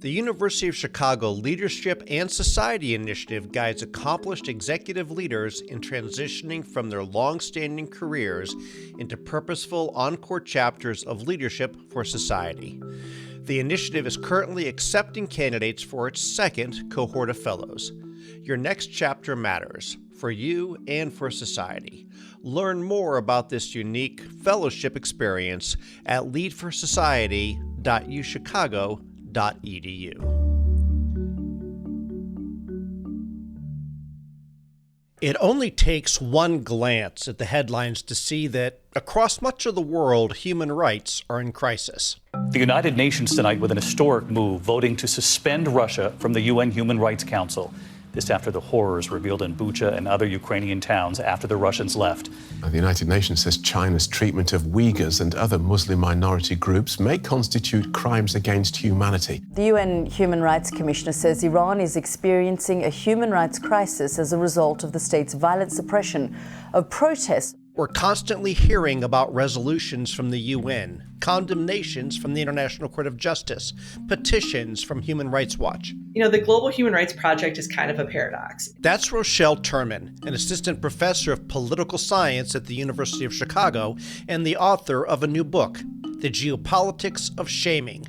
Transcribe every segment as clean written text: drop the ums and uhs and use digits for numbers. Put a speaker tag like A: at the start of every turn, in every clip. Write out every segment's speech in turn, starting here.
A: The University of Chicago Leadership and Society Initiative guides accomplished executive leaders in transitioning from their long-standing careers into purposeful on-court chapters of leadership for society. The initiative is currently accepting candidates for its second cohort of fellows. Your next chapter matters, for you and for society. Learn more about this unique fellowship experience at leadforsociety.uchicago.edu. It only takes one glance at the headlines to see that across much of the world, human rights are in crisis.
B: The United Nations tonight with an historic move, voting to suspend Russia from the UN Human Rights Council. This after the horrors revealed in Bucha and other Ukrainian towns after the Russians left.
C: The United Nations says China's treatment of Uyghurs and other Muslim minority groups may constitute crimes against humanity.
D: The UN Human Rights Commissioner says Iran is experiencing a human rights crisis as a result of the state's violent suppression of protests.
A: We're constantly hearing about resolutions from the UN, condemnations from the International Court of Justice, petitions from Human Rights Watch.
E: The Global Human Rights Project is kind of a paradox.
A: That's Rochelle Terman, an assistant professor of political science at the University of Chicago and the author of a new book, The Geopolitics of Shaming: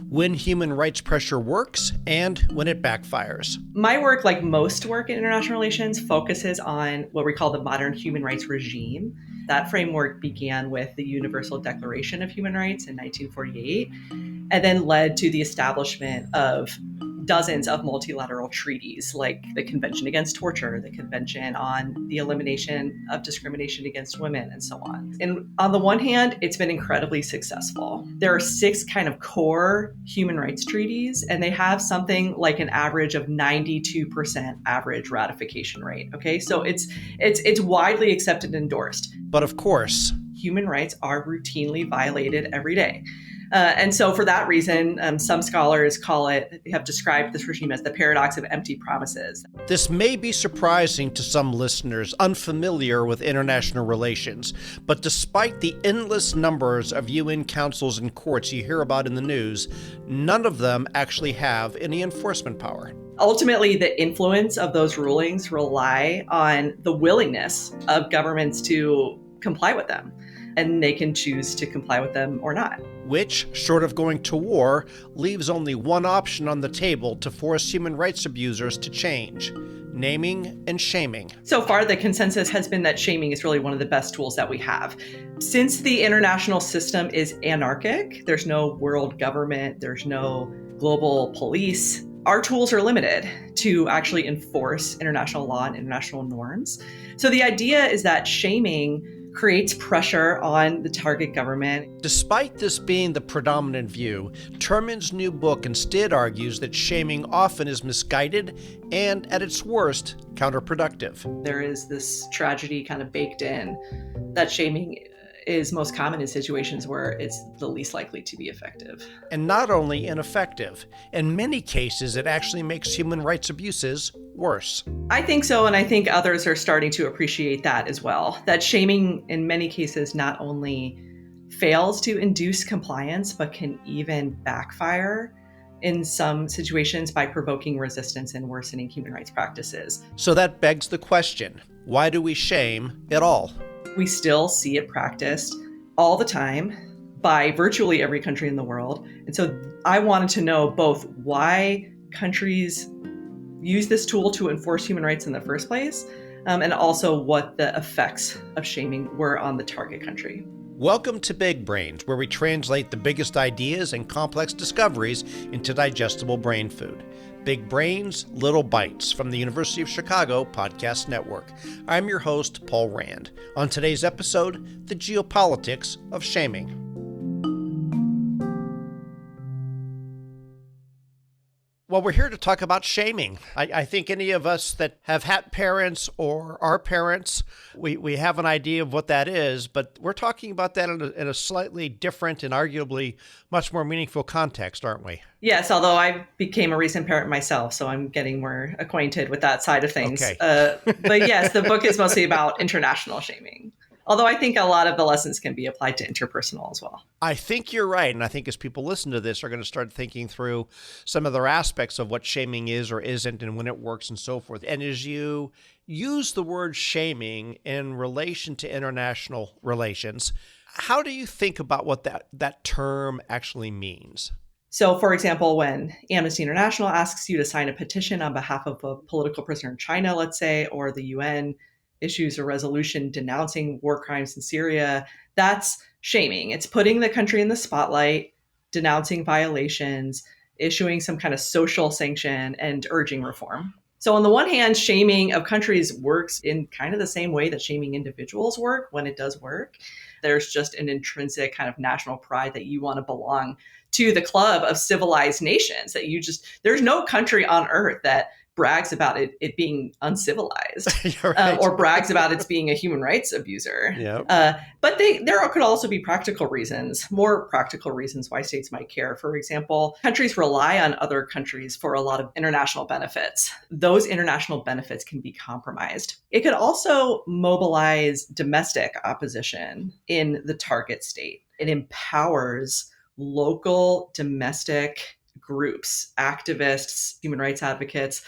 A: When Human Rights Pressure Works and When It Backfires.
E: My work, like most work in international relations, focuses on what we call the modern human rights regime. That framework began with the Universal Declaration of Human Rights in 1948, and then led to the establishment of dozens of multilateral treaties, like the Convention Against Torture, the Convention on the Elimination of Discrimination Against Women, and so on. And on the one hand, it's been incredibly successful. There are 6 kind of core human rights treaties, and they have something like an average of 92% average ratification rate. Okay, so it's widely accepted and endorsed.
A: But of course,
E: human rights are routinely violated every day. And so for that reason, some scholars have described this regime as the paradox of empty promises.
A: This may be surprising to some listeners unfamiliar with international relations, but despite the endless numbers of UN councils and courts you hear about in the news, none of them actually have any enforcement power.
E: Ultimately, the influence of those rulings rely on the willingness of governments to comply with them, and they can choose to comply with them or not.
A: Which, short of going to war, leaves only one option on the table to force human rights abusers to change: naming and shaming.
E: So far, the consensus has been that shaming is really one of the best tools that we have. Since the international system is anarchic, there's no world government, there's no global police, our tools are limited to actually enforce international law and international norms. So the idea is that shaming creates pressure on the target government.
A: Despite this being the predominant view, Terman's new book instead argues that shaming often is misguided and, at its worst, counterproductive.
E: There is this tragedy kind of baked in that shaming is most common in situations where it's the least likely to be effective.
A: And not only ineffective, in many cases it actually makes human rights abuses worse.
E: I think so, and I think others are starting to appreciate that as well. That shaming in many cases not only fails to induce compliance, but can even backfire in some situations by provoking resistance and worsening human rights practices.
A: So that begs the question, why do we shame at all?
E: We still see it practiced all the time by virtually every country in the world. And so I wanted to know both why countries use this tool to enforce human rights in the first place, and also what the effects of shaming were on the target country.
A: Welcome to Big Brains, where we translate the biggest ideas and complex discoveries into digestible brain food. Big Brains, Little Bites from the University of Chicago Podcast Network. I'm your host, Paul Rand. On today's episode, the geopolitics of shaming. Well, we're here to talk about shaming. I think any of us that have had parents or are parents, we have an idea of what that is, but we're talking about that in a slightly different and arguably much more meaningful context, aren't we?
E: Yes, although I became a recent parent myself, so I'm getting more acquainted with that side of things.
A: Okay.
E: But yes, the book is mostly about international shaming. Although I think a lot of the lessons can be applied to interpersonal as well.
A: I think you're right. And I think as people listen to this, are going to start thinking through some other aspects of what shaming is or isn't and when it works and so forth. And as you use the word shaming in relation to international relations, how do you think about what that term actually means?
E: So, for example, when Amnesty International asks you to sign a petition on behalf of a political prisoner in China, let's say, or the UN issues a resolution denouncing war crimes in Syria, that's shaming. It's putting the country in the spotlight, denouncing violations, issuing some kind of social sanction, and urging reform. So on the one hand, shaming of countries works in kind of the same way that shaming individuals work when it does work. There's just an intrinsic kind of national pride that you want to belong to the club of civilized nations, that there's no country on earth that brags about it being uncivilized
A: Right.
E: or brags about its being a human rights abuser.
A: Yep.
E: But there could also be more practical reasons why states might care. For example, countries rely on other countries for a lot of international benefits. Those international benefits can be compromised. It could also mobilize domestic opposition in the target state. It empowers local domestic groups, activists, human rights advocates,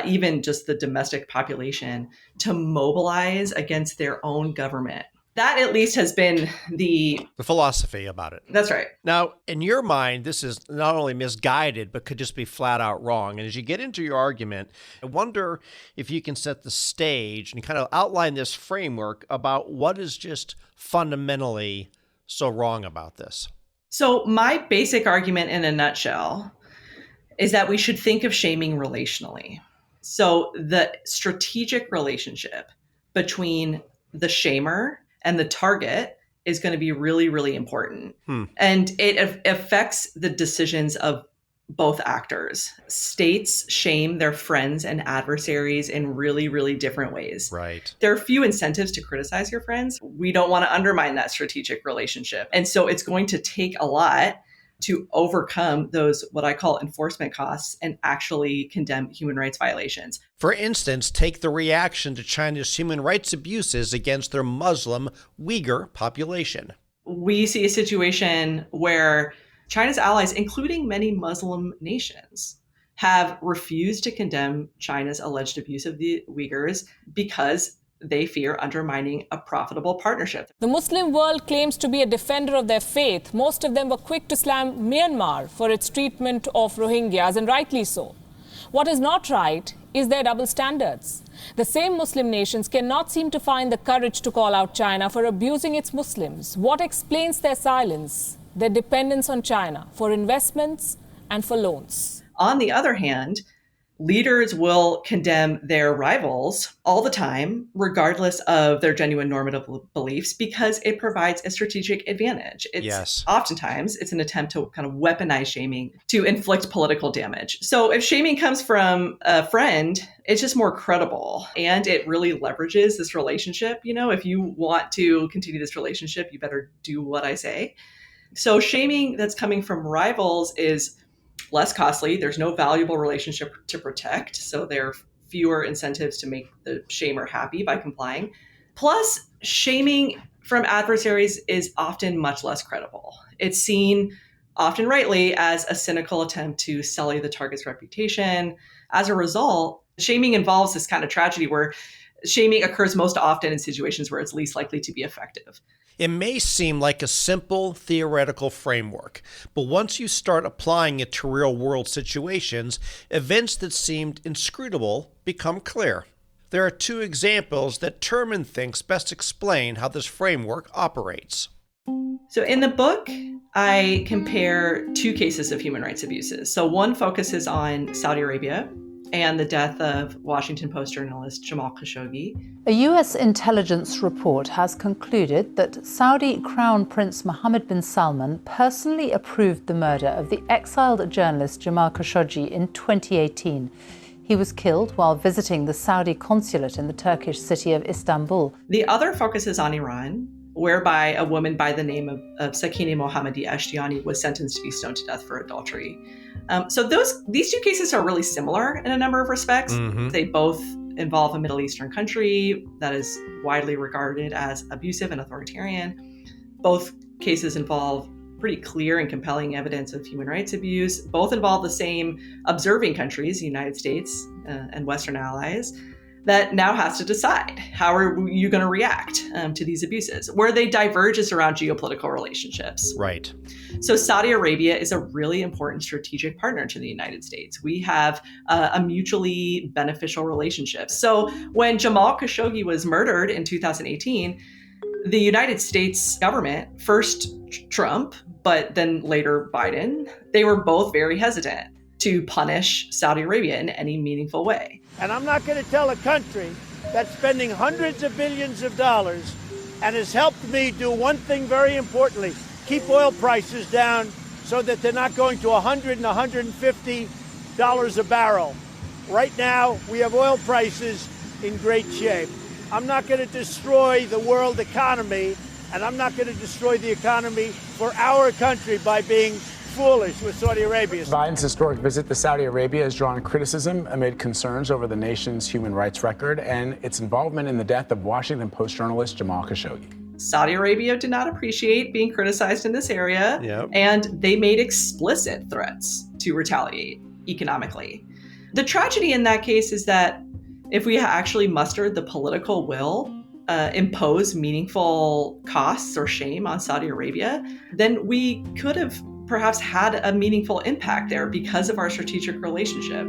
E: even just the domestic population to mobilize against their own government. That at least has been the
A: philosophy about it.
E: That's right.
A: Now, in your mind, this is not only misguided, but could just be flat out wrong. And as you get into your argument, I wonder if you can set the stage and kind of outline this framework about what is just fundamentally so wrong about this.
E: So my basic argument in a nutshell is that we should think of shaming relationally. So the strategic relationship between the shamer and the target is going to be really, really important. And it affects the decisions of both actors. States shame their friends and adversaries in really, really different ways.
A: Right.
E: There are few incentives to criticize your friends. We don't want to undermine that strategic relationship. And so it's going to take a lot to overcome those, what I call enforcement costs, and actually condemn human rights violations.
A: For instance, take the reaction to China's human rights abuses against their Muslim Uyghur population.
E: We see a situation where China's allies, including many Muslim nations, have refused to condemn China's alleged abuse of the Uyghurs because they fear undermining a profitable partnership.
F: The Muslim world claims to be a defender of their faith. Most of them were quick to slam Myanmar for its treatment of Rohingyas, and rightly so. What is not right is their double standards. The same Muslim nations cannot seem to find the courage to call out China for abusing its Muslims. What explains their silence? Their dependence on China for investments and for loans.
E: On the other hand, leaders will condemn their rivals all the time, regardless of their genuine normative beliefs, because it provides a strategic advantage. Oftentimes, it's an attempt to kind of weaponize shaming to inflict political damage. So if shaming comes from a friend, it's just more credible, and it really leverages this relationship. You know, if you want to continue this relationship, you better do what I say. So shaming that's coming from rivals is less costly. There's no valuable relationship to protect. So there are fewer incentives to make the shamer happy by complying. Plus, shaming from adversaries is often much less credible. It's seen, often rightly, as a cynical attempt to sully the target's reputation. As a result, shaming involves this kind of tragedy where shaming occurs most often in situations where it's least likely to be effective.
A: It may seem like a simple theoretical framework, but once you start applying it to real-world situations, events that seemed inscrutable become clear. There are two examples that Terman thinks best explain how this framework operates.
E: So in the book, I compare two cases of human rights abuses. So one focuses on Saudi Arabia and the death of Washington Post journalist Jamal Khashoggi.
G: A US intelligence report has concluded that Saudi Crown Prince Mohammed bin Salman personally approved the murder of the exiled journalist Jamal Khashoggi in 2018. He was killed while visiting the Saudi consulate in the Turkish city of Istanbul.
E: The other focuses on Iran, whereby a woman by the name of Sakineh Mohammadi Ashtiani was sentenced to be stoned to death for adultery. So these two cases are really similar in a number of respects. They both involve a Middle Eastern country that is widely regarded as abusive and authoritarian. Both cases involve pretty clear and compelling evidence of human rights abuse. Both involve the same observing countries, the United States and Western allies, that now has to decide how are you going to react to these abuses. Where they diverge is around geopolitical relationships.
A: Right.
E: So Saudi Arabia is a really important strategic partner to the United States. We have a mutually beneficial relationship. So when Jamal Khashoggi was murdered in 2018, the United States government, first Trump, but then later Biden, they were both very hesitant to punish Saudi Arabia in any meaningful way.
H: And I'm not going to tell a country that's spending hundreds of billions of dollars and has helped me do one thing very importantly, keep oil prices down so that they're not going to $100 and $150 a barrel. Right now, we have oil prices in great shape. I'm not going to destroy the world economy, and I'm not going to destroy the economy for our country by being foolish with Saudi Arabia.
I: Biden's historic visit to Saudi Arabia has drawn criticism amid concerns over the nation's human rights record and its involvement in the death of Washington Post journalist Jamal Khashoggi.
E: Saudi Arabia did not appreciate being criticized in this area, and they made explicit threats to retaliate economically. The tragedy in that case is that if we actually mustered the political will, impose meaningful costs or shame on Saudi Arabia, then we could have perhaps had a meaningful impact there because of our strategic relationship.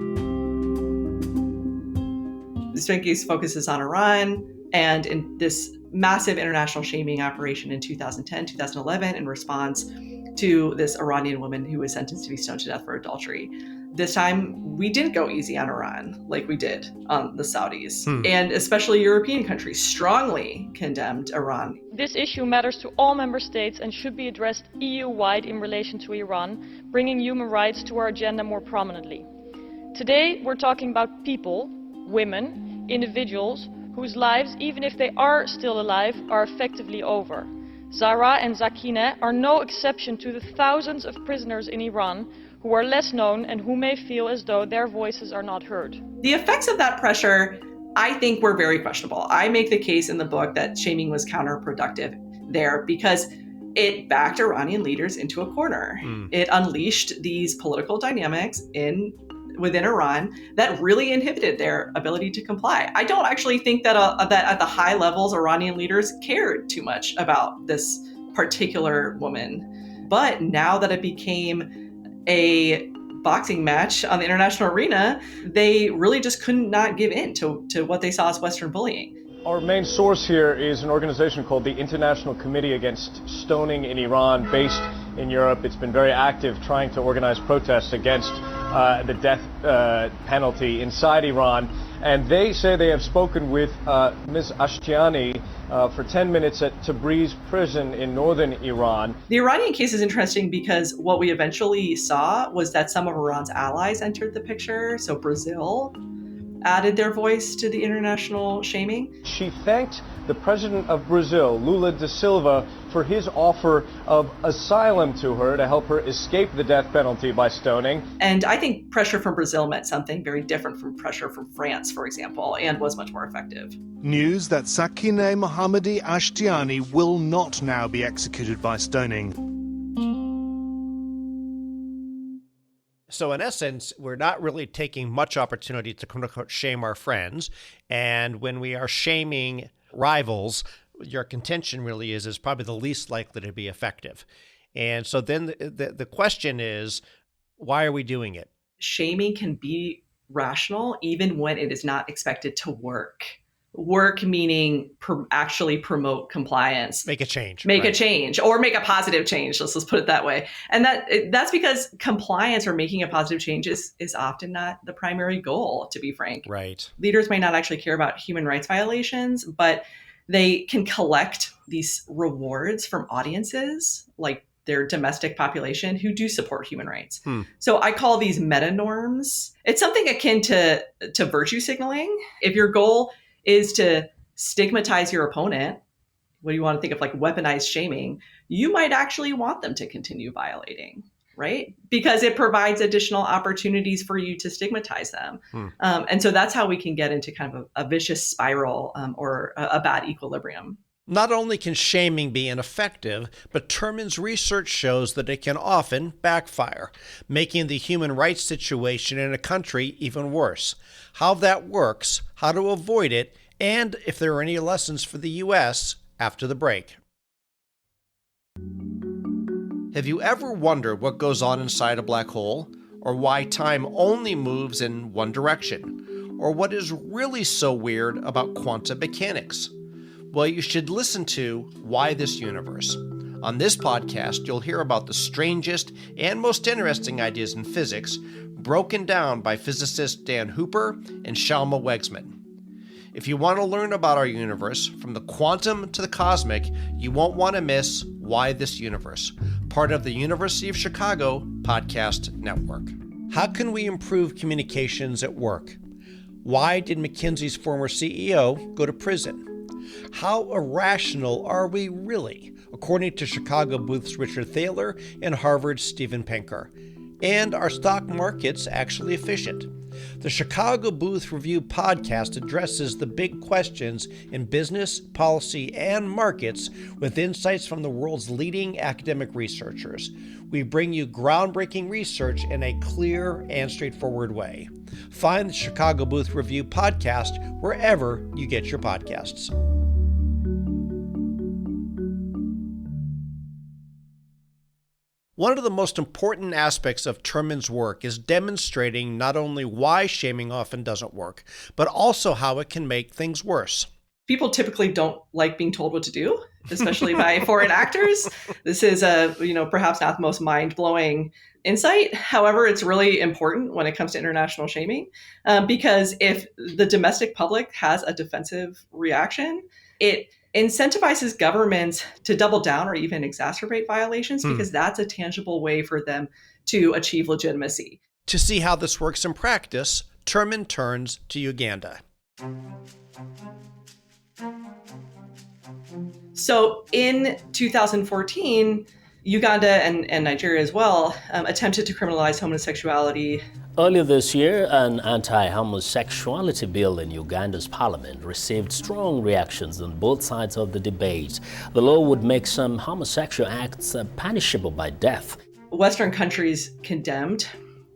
E: This case focuses on Iran, and in this massive international shaming operation in 2010, 2011, in response to this Iranian woman who was sentenced to be stoned to death for adultery. This time, we didn't go easy on Iran like we did on the Saudis. And especially European countries strongly condemned Iran.
J: This issue matters to all member states and should be addressed EU-wide in relation to Iran, bringing human rights to our agenda more prominently. Today, we're talking about people, women, individuals, whose lives, even if they are still alive, are effectively over. Zahra and Sakineh are no exception to the thousands of prisoners in Iran who are less known and who may feel as though their voices are not heard.
E: The effects of that pressure, I think, were very questionable. I make the case in the book that shaming was counterproductive there because it backed Iranian leaders into a corner. It unleashed these political dynamics within Iran that really inhibited their ability to comply. I don't actually think that at the high levels, Iranian leaders cared too much about this particular woman. But now that it became a boxing match on the international arena, they really just couldn't not give in to what they saw as Western bullying.
K: Our main source here is an organization called the International Committee Against Stoning in Iran, based in Europe. It's been very active trying to organize protests against the death penalty inside Iran. And they say they have spoken with Ms. Ashtiani for 10 minutes at Tabriz prison in northern Iran.
E: The Iranian case is interesting because what we eventually saw was that some of Iran's allies entered the picture. So Brazil added their voice to the international shaming.
K: She thanked the president of Brazil, Lula da Silva, for his offer of asylum to her to help her escape the death penalty by stoning.
E: And I think pressure from Brazil meant something very different from pressure from France, for example, and was much more effective.
L: News that Sakineh Mohammadi Ashtiani will not now be executed by stoning.
A: So in essence, we're not really taking much opportunity to quote unquote shame our friends. And when we are shaming rivals, your contention really is probably the least likely to be effective. And so then the question is, why are we doing it?
E: Shaming can be rational even when it is not expected to work. Work meaning actually promote compliance.
A: Make a change.
E: Make a change or make a positive change. Let's put it that way. And that's because compliance or making a positive change is often not the primary goal, to be frank.
A: Right.
E: Leaders may not actually care about human rights violations, but they can collect these rewards from audiences like their domestic population who do support human rights. So I call these meta norms. It's something akin to virtue signaling. If your goal is to stigmatize your opponent, what do you want to think of like weaponized shaming, you might actually want them to continue violating. right? Because it provides additional opportunities for you to stigmatize them. And so that's how we can get into kind of a vicious spiral or a bad equilibrium.
A: Not only can shaming be ineffective, but Terman's research shows that it can often backfire, making the human rights situation in a country even worse. How that works, how to avoid it, and if there are any lessons for the U.S. after the break. Have you ever wondered what goes on inside a black hole? Or why time only moves in one direction? Or what is really so weird about quantum mechanics? Well, you should listen to Why This Universe. On this podcast, you'll hear about the strangest and most interesting ideas in physics, broken down by physicists Dan Hooper and Shalma Wegsman. If you want to learn about our universe, from the quantum to the cosmic, you won't want to miss Why This Universe, part of the University of Chicago Podcast Network. How can we improve communications at work? Why did McKinsey's former CEO go to prison? How irrational are we really, according to Chicago Booth's Richard Thaler and Harvard's Steven Pinker? And are stock markets actually efficient? The Chicago Booth Review podcast addresses the big questions in business, policy, and markets with insights from the world's leading academic researchers. We bring you groundbreaking research in a clear and straightforward way. Find the Chicago Booth Review podcast wherever you get your podcasts. One of the most important aspects of Terman's work is demonstrating not only why shaming often doesn't work, but also how it can make things worse.
E: People typically don't like being told what to do, especially by foreign actors. This is perhaps not the most mind-blowing insight. However, it's really important when it comes to international shaming, because if the domestic public has a defensive reaction, it incentivizes governments to double down or even exacerbate violations, because that's a tangible way for them to achieve legitimacy.
A: To see how this works in practice, Terman turns to Uganda.
E: So in 2014, Uganda and Nigeria as well attempted to criminalize homosexuality.
M: Earlier this year, an anti-homosexuality bill in Uganda's parliament received strong reactions on both sides of the debate. The law would make some homosexual acts punishable by death.
E: Western countries condemned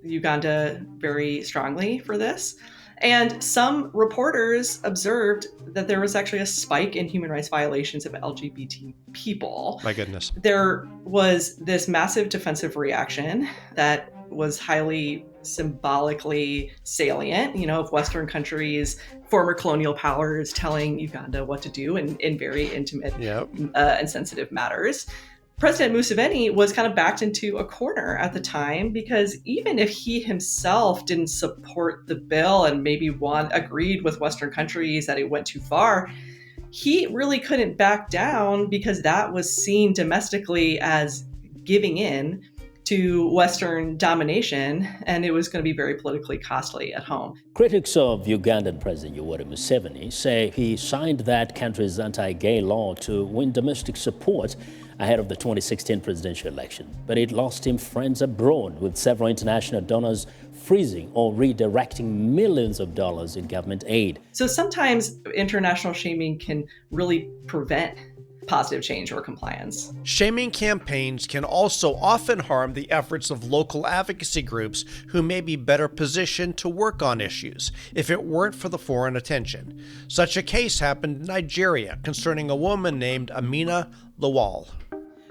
E: Uganda very strongly for this. And some reporters observed that there was actually a spike in human rights violations of LGBT people.
A: My goodness.
E: There was this massive defensive reaction that was highly symbolically salient, of Western countries, former colonial powers telling Uganda what to do in very intimate and sensitive matters. President Museveni was kind of backed into a corner at the time, because even if he himself didn't support the bill and maybe agreed with Western countries that it went too far, he really couldn't back down, because that was seen domestically as giving in to Western domination, and it was going to be very politically costly at home.
M: Critics of Ugandan President Yoweri Museveni say he signed that country's anti-gay law to win domestic support ahead of the 2016 presidential election. But it lost him friends abroad, with several international donors freezing or redirecting millions of dollars in government aid.
E: So sometimes international shaming can really prevent positive change or compliance.
A: Shaming campaigns can also often harm the efforts of local advocacy groups who may be better positioned to work on issues if it weren't for the foreign attention. Such a case happened in Nigeria concerning a woman named Amina Lawal.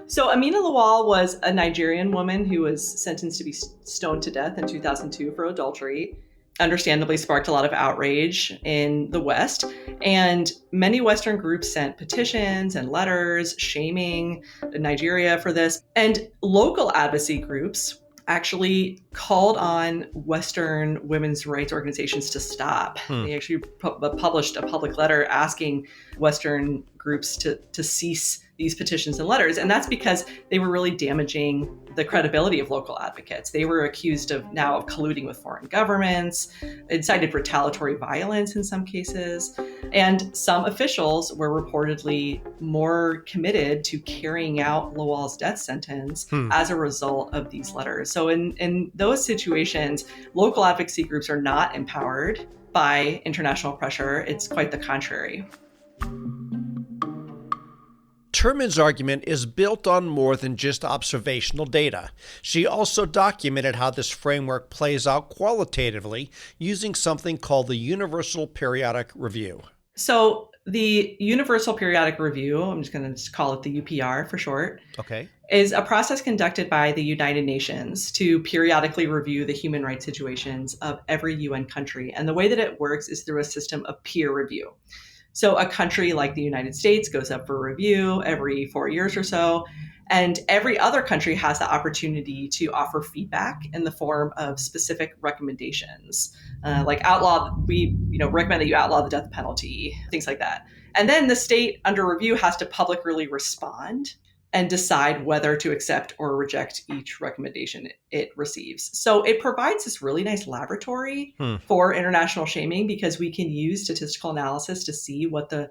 E: So Amina Lawal was a Nigerian woman who was sentenced to be stoned to death in 2002 for adultery. Understandably sparked a lot of outrage in the West, and many Western groups sent petitions and letters shaming Nigeria for this. And local advocacy groups actually called on Western women's rights organizations to stop. They actually published a public letter asking Western groups to cease these petitions and letters. And that's because they were really damaging the credibility of local advocates. They were accused of colluding with foreign governments, incited retaliatory violence in some cases, and some officials were reportedly more committed to carrying out Lawal's death sentence as a result of these letters. So in those situations, local advocacy groups are not empowered by international pressure. It's quite the contrary.
A: Terman's argument is built on more than just observational data. She also documented how this framework plays out qualitatively using something called the Universal Periodic Review.
E: So the Universal Periodic Review, I'm just going to call it the UPR for short, is a process conducted by the United Nations to periodically review the human rights situations of every UN country. And the way that it works is through a system of peer review. So a country like the United States goes up for review every 4 years or so, and every other country has the opportunity to offer feedback in the form of specific recommendations, like we recommend that you outlaw the death penalty, things like that. And then the state under review has to publicly respond and decide whether to accept or reject each recommendation it receives. So it provides this really nice laboratory for international shaming, because we can use statistical analysis to see what the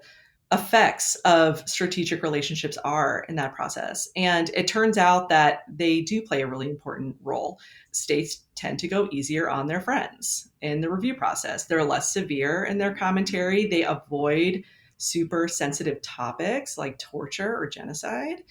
E: effects of strategic relationships are in that process. And it turns out that they do play a really important role. States tend to go easier on their friends in the review process. They're less severe in their commentary. They avoid super sensitive topics like torture or genocide.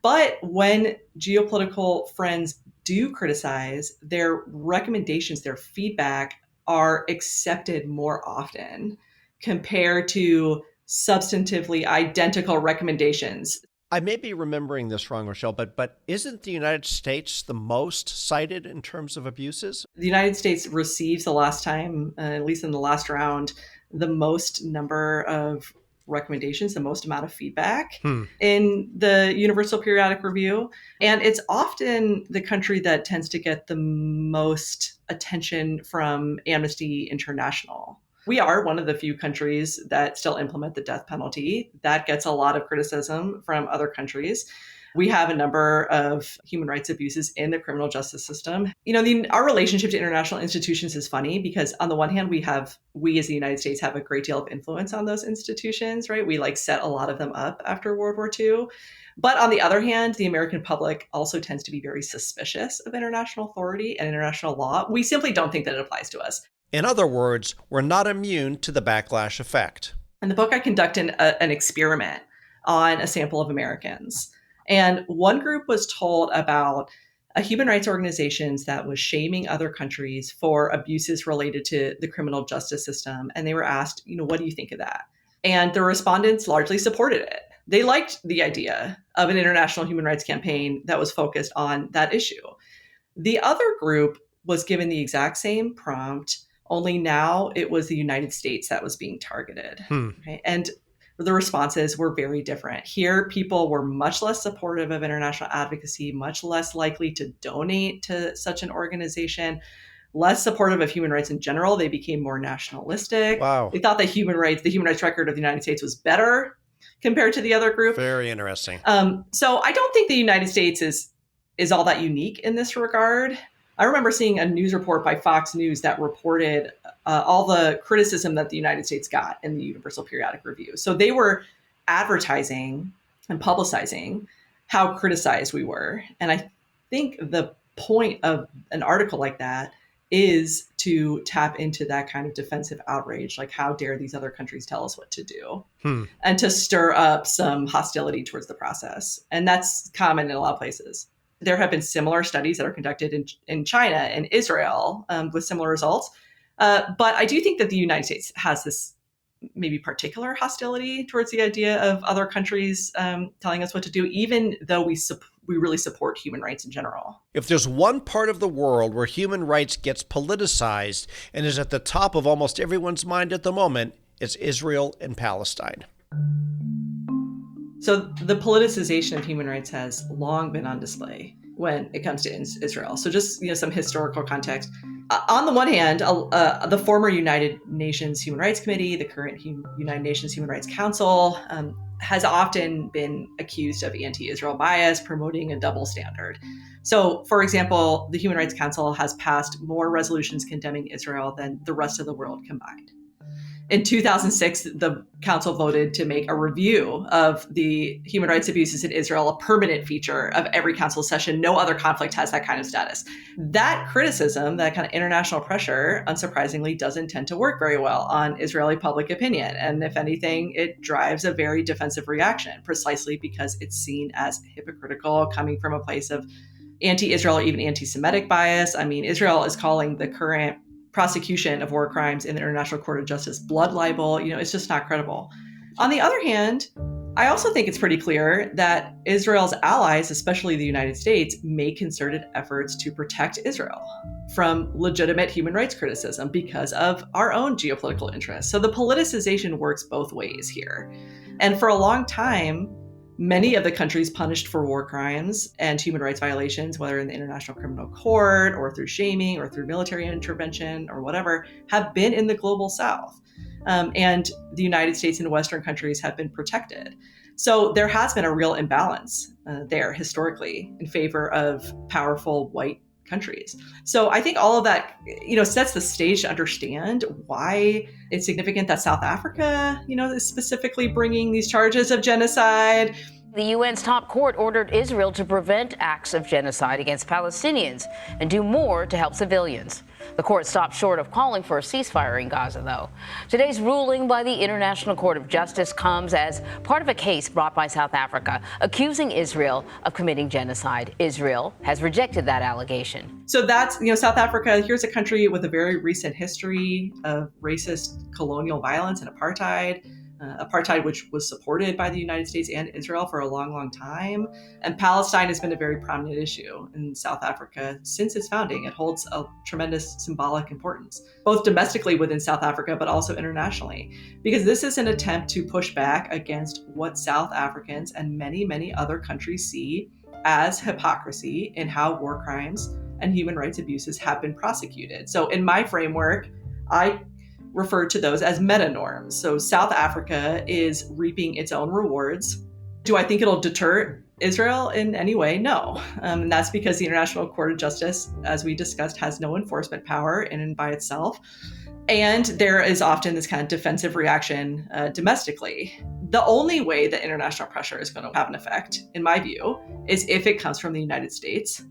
E: But when geopolitical friends do criticize, their recommendations, their feedback are accepted more often compared to substantively identical recommendations.
A: I may be remembering this wrong, Rochelle, but isn't the United States the most cited in terms of abuses?
E: The United States receives the last time, at least in the last round, the most number of recommendations, the most amount of feedback in the Universal Periodic Review. And it's often the country that tends to get the most attention from Amnesty International. We are one of the few countries that still implement the death penalty. That gets a lot of criticism from other countries. We have a number of human rights abuses in the criminal justice system. Our relationship to international institutions is funny because on the one hand, we as the United States have a great deal of influence on those institutions, right? We set a lot of them up after World War II. But on the other hand, the American public also tends to be very suspicious of international authority and international law. We simply don't think that it applies to us.
A: In other words, we're not immune to the backlash effect.
E: In the book, I conducted an experiment on a sample of Americans. And one group was told about a human rights organization that was shaming other countries for abuses related to the criminal justice system. And they were asked, what do you think of that? And the respondents largely supported it. They liked the idea of an international human rights campaign that was focused on that issue. The other group was given the exact same prompt, only now it was the United States that was being targeted. Okay? And the responses were very different. Here, people were much less supportive of international advocacy, much less likely to donate to such an organization, less supportive of human rights in general. They became more nationalistic.
A: Wow.
E: They thought the human rights record of the United States was better compared to the other group.
A: Very interesting.
E: So I don't think the United States is all that unique in this regard. I remember seeing a news report by Fox News that reported all the criticism that the United States got in the Universal Periodic Review. So they were advertising and publicizing how criticized we were. And I think the point of an article like that is to tap into that kind of defensive outrage, like how dare these other countries tell us what to do, and to stir up some hostility towards the process. And that's common in a lot of places. There have been similar studies that are conducted in China and Israel with similar results. But I do think that the United States has this maybe particular hostility towards the idea of other countries telling us what to do, even though we really support human rights in general.
A: If there's one part of the world where human rights gets politicized and is at the top of almost everyone's mind at the moment, it's Israel and Palestine.
E: So the politicization of human rights has long been on display when it comes to Israel. So just some historical context. On the one hand, the former United Nations Human Rights Committee, the current United Nations Human Rights Council, has often been accused of anti-Israel bias, promoting a double standard. So, for example, the Human Rights Council has passed more resolutions condemning Israel than the rest of the world combined. In 2006, the council voted to make a review of the human rights abuses in Israel a permanent feature of every council session. No other conflict has that kind of status. That criticism, that kind of international pressure, unsurprisingly, doesn't tend to work very well on Israeli public opinion. And if anything, it drives a very defensive reaction, precisely because it's seen as hypocritical, coming from a place of anti-Israel or even anti-Semitic bias. I mean, Israel is calling the current prosecution of war crimes in the International Court of Justice blood libel. It's just not credible. On the other hand, I also think it's pretty clear that Israel's allies, especially the United States, make concerted efforts to protect Israel from legitimate human rights criticism because of our own geopolitical interests. So the politicization works both ways here. And for a long time, many of the countries punished for war crimes and human rights violations, whether in the International Criminal Court or through shaming or through military intervention or whatever, have been in the global South. And the United States and Western countries have been protected. So there has been a real imbalance there historically in favor of powerful white countries. So I think all of that, sets the stage to understand why it's significant that South Africa, is specifically bringing these charges of genocide.
N: The UN's top court ordered Israel to prevent acts of genocide against Palestinians and do more to help civilians. The court stopped short of calling for a ceasefire in Gaza, though. Today's ruling by the International Court of Justice comes as part of a case brought by South Africa accusing Israel of committing genocide. Israel has rejected that allegation.
E: So that's, South Africa, here's a country with a very recent history of racist colonial violence and apartheid. Apartheid, which was supported by the United States and Israel for a long, long time. And Palestine has been a very prominent issue in South Africa since its founding. It holds a tremendous symbolic importance, both domestically within South Africa, but also internationally, because this is an attempt to push back against what South Africans and many, many other countries see as hypocrisy in how war crimes and human rights abuses have been prosecuted. So in my framework, I refer to those as meta-norms. So South Africa is reaping its own rewards. Do I think it'll deter Israel in any way? No. And that's because the International Court of Justice, as we discussed, has no enforcement power in and by itself. And there is often this kind of defensive reaction domestically. The only way that international pressure is going to have an effect, in my view, is if it comes from the United States.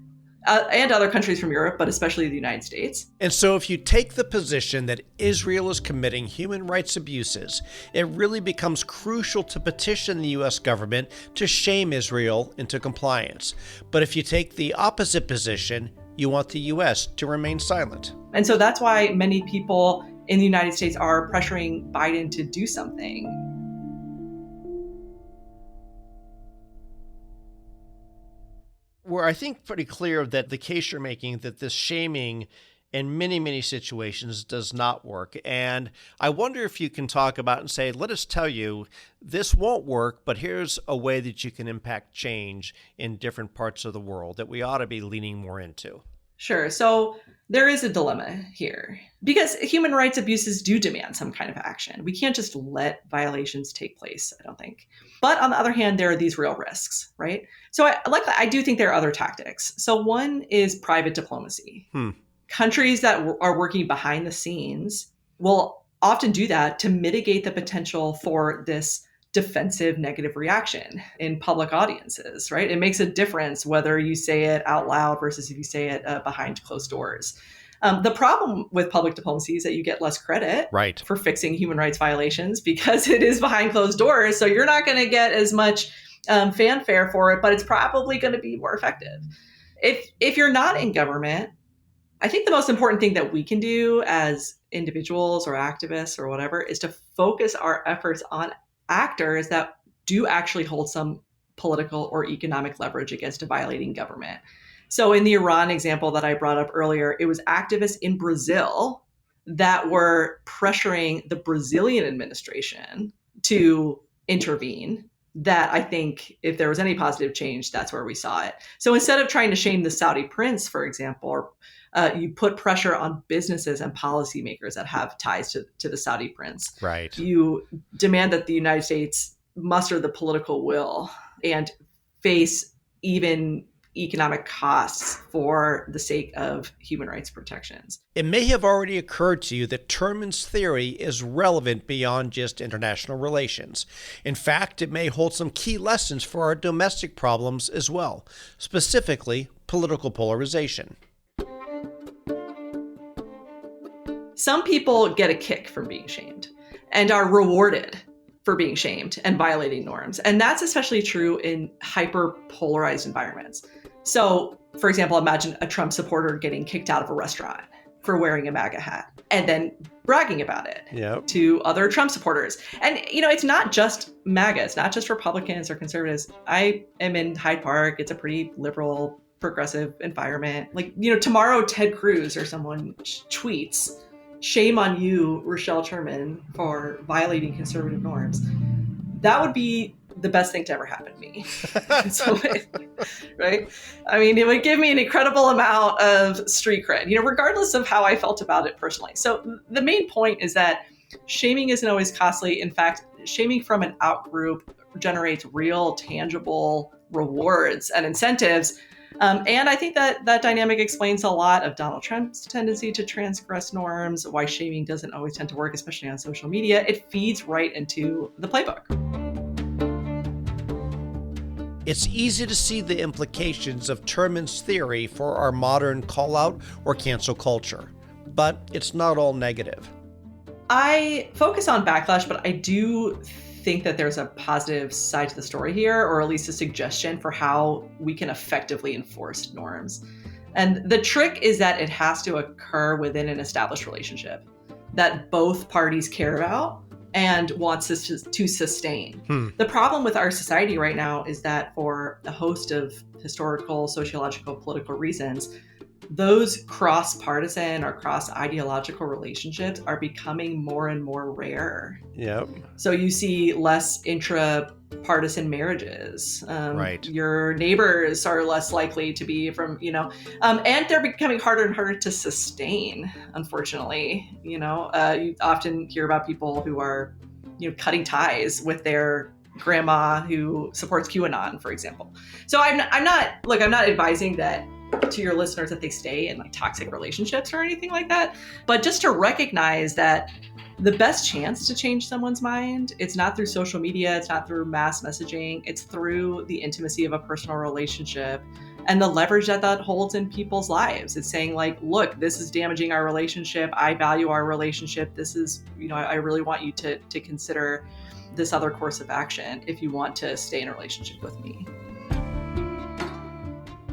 E: And other countries from Europe, but especially the United States.
A: And so if you take the position that Israel is committing human rights abuses, it really becomes crucial to petition the U.S. government to shame Israel into compliance. But if you take the opposite position, you want the U.S. to remain silent.
E: And so that's why many people in the United States are pressuring Biden to do something.
A: We're, I think, pretty clear that the case you're making that this shaming in many, many situations does not work. And I wonder if you can talk about and say, let us tell you, this won't work, but here's a way that you can impact change in different parts of the world that we ought to be leaning more into.
E: Sure. So there is a dilemma here because human rights abuses do demand some kind of action. We can't just let violations take place, I don't think. But on the other hand, there are these real risks, right? So I do think there are other tactics. So one is private diplomacy. Countries that are working behind the scenes will often do that to mitigate the potential for this defensive negative reaction in public audiences, right? It makes a difference whether you say it out loud versus if you say it behind closed doors. The problem with public diplomacy is that you get less credit for fixing human rights violations because it is behind closed doors. So you're not going to get as much fanfare for it, but it's probably going to be more effective. If you're not in government, I think the most important thing that we can do as individuals or activists or whatever is to focus our efforts on actors that do actually hold some political or economic leverage against a violating government. So in the Iran example that I brought up earlier, it was activists in Brazil that were pressuring the Brazilian administration to intervene. That I think if there was any positive change, that's where we saw it. So instead of trying to shame the Saudi prince, for example, or you put pressure on businesses and policymakers that have ties to the Saudi prince.
A: Right.
E: You demand that the United States muster the political will and face even economic costs for the sake of human rights protections.
A: It may have already occurred to you that Terman's theory is relevant beyond just international relations. In fact, it may hold some key lessons for our domestic problems as well, specifically political polarization.
E: Some people get a kick from being shamed and are rewarded for being shamed and violating norms. And that's especially true in hyper-polarized environments. So, for example, imagine a Trump supporter getting kicked out of a restaurant for wearing a MAGA hat and then bragging about it to other Trump supporters. And, it's not just MAGA. It's not just Republicans or conservatives. I am in Hyde Park. It's a pretty liberal, progressive environment. Tomorrow Ted Cruz or someone tweets, "Shame on you, Rochelle Terman, for violating conservative norms." That would be the best thing to ever happen to me. Right? I mean, it would give me an incredible amount of street cred, regardless of how I felt about it personally. So the main point is that shaming isn't always costly. In fact, shaming from an outgroup generates real, tangible rewards and incentives. And I think that dynamic explains a lot of Donald Trump's tendency to transgress norms, why shaming doesn't always tend to work, especially on social media. It feeds right into the playbook.
A: It's easy to see the implications of Terman's theory for our modern call-out or cancel culture, but it's not all negative.
E: I focus on backlash, but I do think that there's a positive side to the story here, or at least a suggestion for how we can effectively enforce norms. And the trick is that it has to occur within an established relationship that both parties care about and wants us to sustain. The problem with our society right now is that for a host of historical, sociological, political reasons, those cross-partisan or cross-ideological relationships are becoming more and more rare.
A: Yep.
E: So you see less intra-partisan marriages.
A: Right.
E: Your neighbors are less likely to be from, and they're becoming harder and harder to sustain, unfortunately. You often hear about people who are, cutting ties with their grandma who supports QAnon, for example. So I'm not advising that to your listeners that they stay in toxic relationships or anything like that, but just to recognize that the best chance to change someone's mind, it's not through social media, it's not through mass messaging, it's through the intimacy of a personal relationship and the leverage that holds in people's lives. It's saying look, this is damaging our relationship. I value our relationship. This is, I really want you to consider this other course of action if you want to stay in a relationship with me.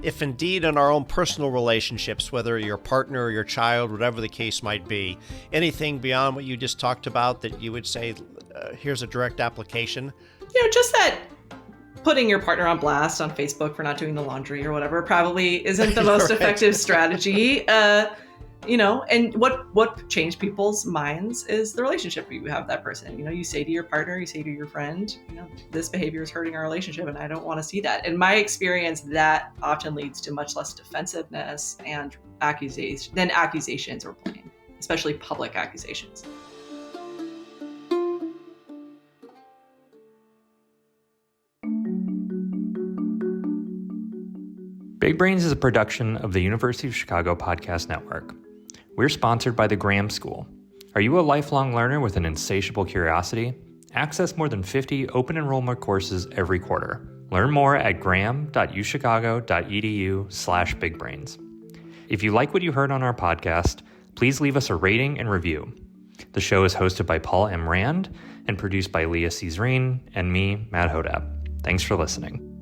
A: If indeed in our own personal relationships, whether your partner or your child, whatever the case might be, anything beyond what you just talked about that you would say, here's a direct application?
E: Just that putting your partner on blast on Facebook for not doing the laundry or whatever probably isn't the most effective strategy. And what changed people's minds is the relationship you have with that person. You say to your partner, you say to your friend, this behavior is hurting our relationship and I don't want to see that. In my experience, that often leads to much less defensiveness and accusations or blame, especially public accusations.
O: Big Brains is a production of the University of Chicago Podcast Network. We're sponsored by the Graham School. Are you a lifelong learner with an insatiable curiosity? Access more than 50 open enrollment courses every quarter. Learn more at graham.uchicago.edu/bigbrains. If you like what you heard on our podcast, please leave us a rating and review. The show is hosted by Paul M. Rand and produced by Leah Cesarine and me, Matt Hodap. Thanks for listening.